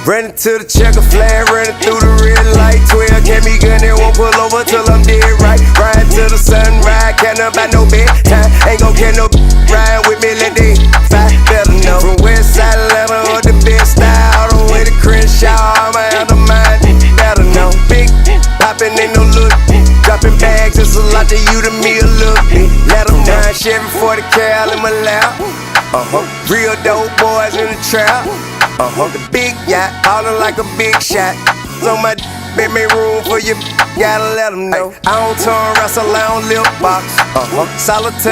Running to the checker flag, running through the red light. 12 can't be gun, they won't pull over till I'm dead right. Riding till the sunrise, can't about no bedtime. Ain't gon' get no ride with me, let they fight. Better know from West Side Atlanta or the best style. All the way to Crenshaw, I'm out of mind. Better know, big poppin' ain't no look. Dropping bags, it's a lot to you, to me a look. Let them know, Chevy 40 cal in my lap. Real dope boys in the trap. The big yacht, ballin' like a big shot. So my make me room for you, gotta let them know. I don't turn wrestle, I don't lip box. Solitaire.